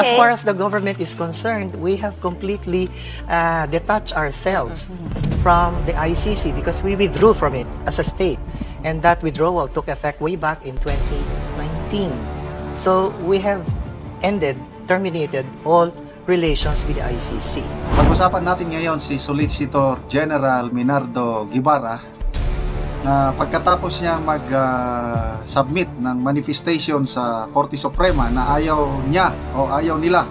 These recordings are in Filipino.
As far as the government is concerned, we have completely detached ourselves from the ICC because we withdrew from it as a state. And that withdrawal took effect way back in 2019. So we have terminated all relations with the ICC. Pag-usapan natin ngayon si Solicitor General Minardo Guevara na pagkatapos niya mag-submit ng manifestation sa Korte Suprema na ayaw niya o ayaw nila,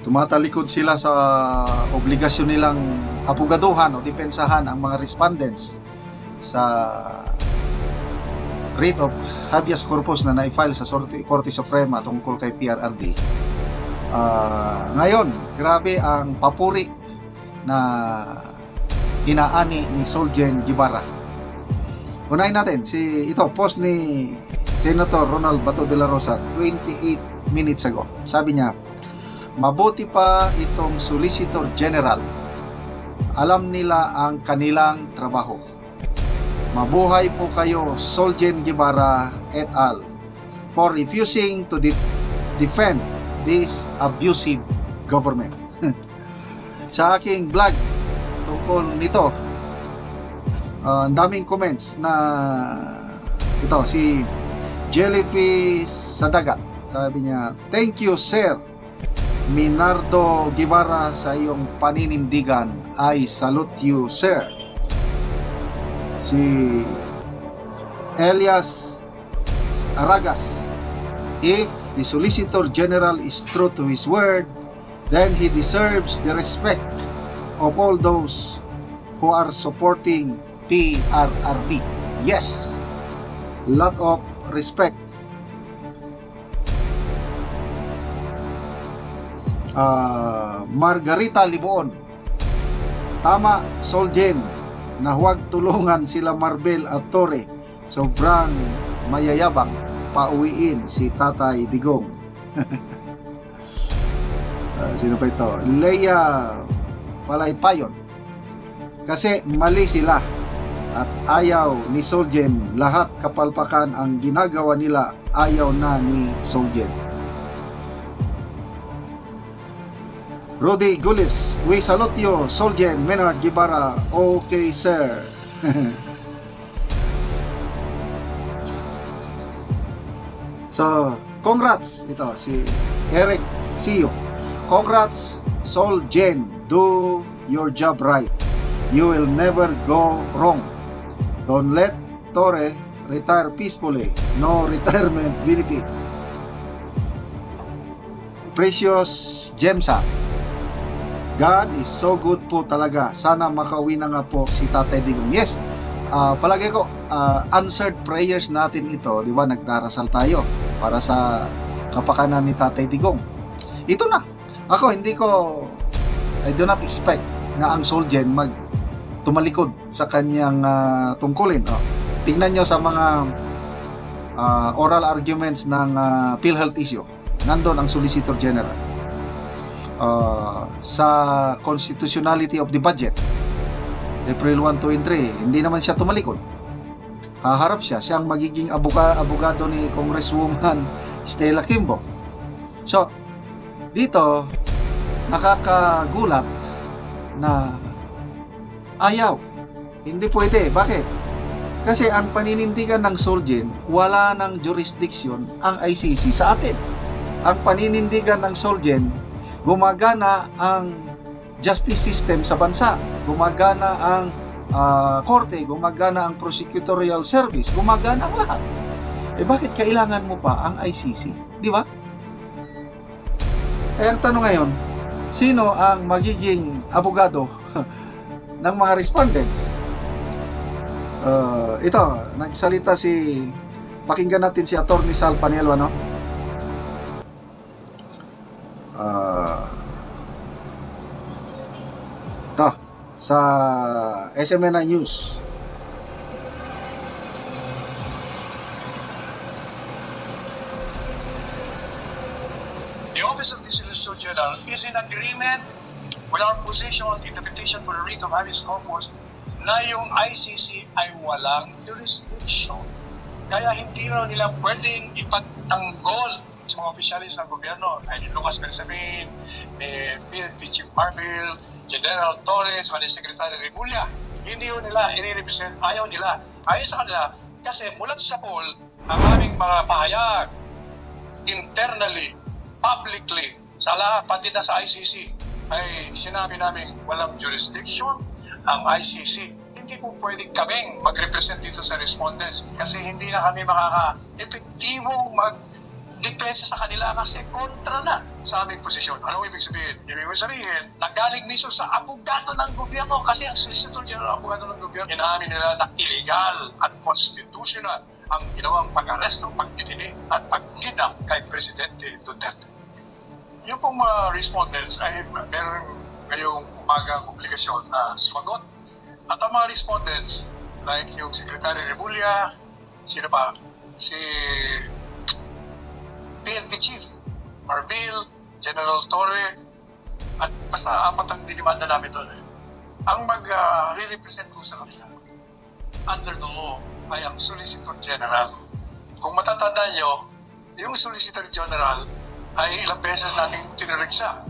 tumatalikod sila sa obligasyon nilang abugaduhan o depensahan ang mga respondents sa writ of habeas corpus na na-file sa Korte Suprema tungkol kay PRRD. Ngayon, grabe ang papuri na inaani ni Solgen Guevara. Unahin natin ito post ni Senator Ronald Bato de la Rosa 28 minutes ago. Sabi niya, mabuti pa itong Solicitor General, alam nila ang kanilang trabaho. Mabuhay po kayo, Solgen Guevara et al. For refusing to defend this abusive government. Sa aking vlog tungkol nito, ang daming comments na ito, si Jellyfish Sadagat, sabi niya, thank you sir Minardo Guevara sa iyong paninindigan. I salute you sir. Si Elias Aragas, if the Solicitor General is true to his word, then he deserves the respect of all those who are supporting PRRD. Yes, lot of respect. Margarita Liboon, tama Solgen na huwag tulungan sila Marbel at Torre, sobrang mayayabang, pauwiin si Tatay Digong. Sino pa ito? Leia Palaypayon, kasi mali sila at ayaw ni Solgen, lahat kapalpakan ang ginagawa nila, ayaw na ni Solgen. Rudy Gulis, we salute you Solgen Menard Guevara. Okay sir. So, congrats. Ito, si Eric Siyo. Congrats, Solgen. Do your job right. You will never go wrong. Don't let Torre retire peacefully. No retirement benefits. Precious Jemsa, God is so good po talaga. Sana makauwi na nga po si Tatay Digong. Yes, palagi ko, answered prayers natin ito. Di ba, nagdarasal tayo para sa kapakanan ni Tatay Digong. Ito na. Ako, I do not expect na ang Solgen tumalikod sa kanyang tungkulin. Tingnan nyo sa mga oral arguments ng PhilHealth issue. Nandun ang Solicitor General. Sa constitutionality of the budget, April 1, 2, and 3, hindi naman siya tumalikod. Haharap siya. Siyang magiging abogado ni Congresswoman Stella Kimbo. So, dito, nakakagulat na ayaw. Hindi pwede. Bakit? Kasi ang paninindigan ng Solgen, wala ng jurisdiction ang ICC sa atin. Ang paninindigan ng Solgen, gumagana ang justice system sa bansa, gumagana ang korte, gumagana ang prosecutorial service, gumagana ang lahat. Bakit kailangan mo pa ang ICC? Di ba? Ang tanong ngayon, sino ang magiging abogado ng mga respondents? Ito, nagsalita pakinggan natin si Atty. Sal Paniello, no? Ito, sa SMNI News. The Office of the Solicitor General is in agreement with our position in the petition for the writ of habeas corpus na yung ICC ay walang jurisdiction. Kaya hindi na nila pwedeng ipagtanggol sa mga opisyalis ng gobyerno, ay ni Lucas Bersamin, ni PNP Chief Marbil, General Torres, ni Secretary Remulla. Hindi yun nila i-represent, ayaw nila. Ayaw sa kanila kasi mulat sa poll, ang aming mga pahayag internally, publicly, sa lahat, pati na sa ICC, ay sinabi namin walang jurisdiction ang ICC. Hindi po pwedeng kaming mag-represent dito sa respondents kasi hindi na kami makaka-epektibong mag-depensa sa kanila kasi kontra na sa aming posisyon. Anong ibig sabihin? Ibig sabihin, nagaling mismo sa abogado ng gobyerno kasi ang Solicitor General ng abogado ng gobyerno, inamin nila na illegal, unconstitutional ang ginawang pag-aresto, pagtitini at pag-kidnap kay Presidente Duterte. Yung pong mga respondents ay meron ngayong umagang obligasyon na sumagot. At ang mga respondents, like yung Secretary Remulla, sino pa? Si PNP Chief Marbil, General Torre, at basta apat ang dinimanda namin doon. Ang mag-re-represent ko sa kanila, under the law, ay ang Solicitor General. Kung matatandaan nyo, yung Solicitor General ay ilang beses nating tinurigsa.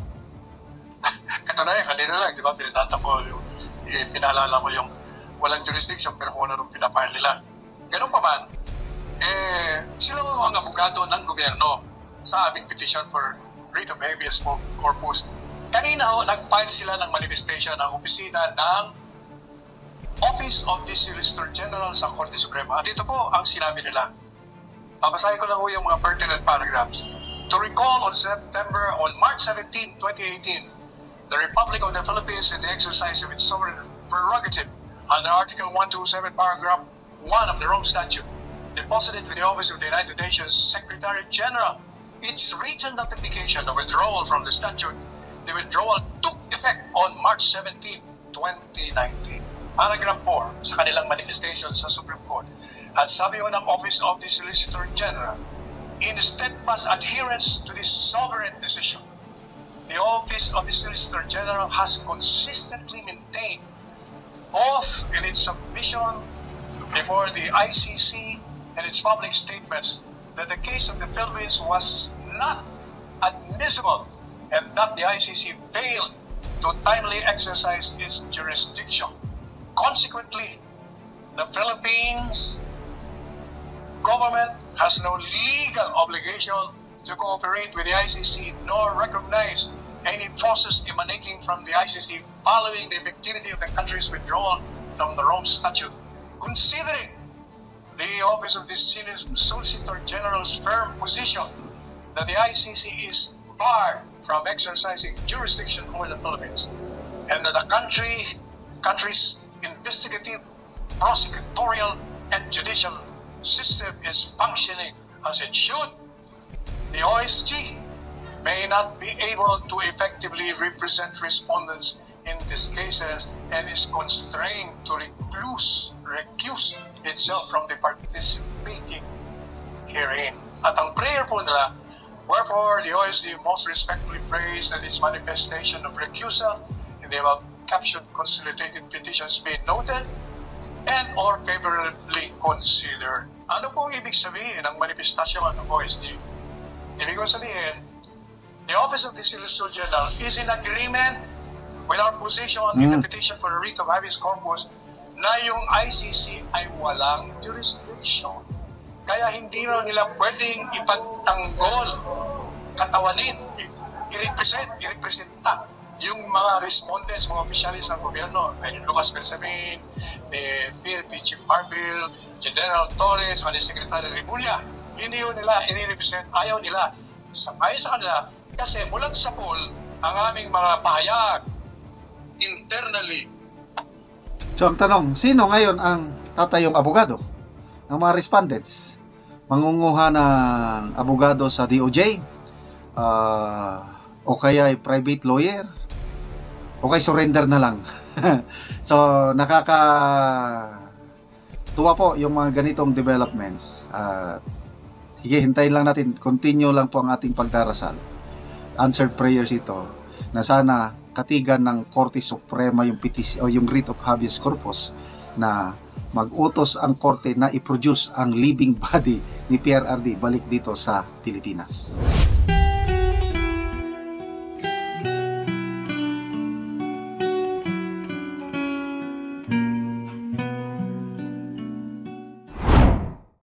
Katunayan, kanina lang, di ba, pinatatan ko yung pinaalala ko yung walang jurisdiction pero kung ano nung pinapahal nila. Ganun pa man, sila ang abogado ng gobyerno sa aming petition for writ of habeas corpus. Kanina ho, nag-file sila ng manifestation ng opisina ng Office of the Solicitor General sa Korte Suprema. At ito po ang sinabi nila. Babasahin ko lang ho yung mga pertinent paragraphs. To recall on March 17, 2018, the Republic of the Philippines in the exercise of its sovereign prerogative under Article 127, Paragraph 1 of the Rome Statute, deposited with the Office of the United Nations Secretary General its written notification of withdrawal from the statute. The withdrawal took effect on March 17, 2019. Paragraph 4 sa kanilang manifestation sa Supreme Court. At sabi ko ng Office of the Solicitor General, in steadfast adherence to this sovereign decision, the Office of the Solicitor General has consistently maintained, both in its submission before the ICC and its public statements, that the case of the Philippines was not admissible and that the ICC failed to timely exercise its jurisdiction. Consequently, the Philippines government has no legal obligation to cooperate with the ICC nor recognize any process emanating from the ICC following the effectivity of the country's withdrawal from the Rome Statute. Considering the Office of the Solicitor General's firm position that the ICC is barred from exercising jurisdiction over the Philippines and that the country's investigative, prosecutorial, and judicial system is functioning as it should, the OSG may not be able to effectively represent respondents in these cases and is constrained to recuse itself from the participating herein. At ang prayer po nila, wherefore the OSG most respectfully prays that its manifestation of recusal in the above captioned consolidated petitions be noted and or favorably considered. Ano po ibig sabihin ng manifestasyon ng OSG? Ibig sabihin, the Office of the Solicitor General is in agreement with our position in the petition for a writ of habeas corpus na yung ICC ay walang jurisdiction. Kaya hindi na nila pwedeng ipagtanggol, katawanin, i-representa yung mga respondents, mga opisyalis ng gobyerno, ni Lucas Bersamin, ni PNP Chief Marbil, General Torres, ni Secretary Remulla. Hindi yun nila i-represent, ayaw nila. Ayon sa kanila, kasi mulat sa poll, ang aming mga pahayag internally. So ang tanong, sino ngayon ang tatayong abogado ng mga respondents? Mangunguha ng abogado sa DOJ? O kaya ay private lawyer? O kaya surrender na lang? So nakakatuwa po yung mga ganitong developments. Sige, hintayin lang natin. Continue lang po ang ating pagdarasal. Answered prayers ito na sana katigan ng Korte Suprema yung petition o yung writ of habeas corpus na mag-utos ang korte na i-produce ang living body ni PRRD balik dito sa Pilipinas.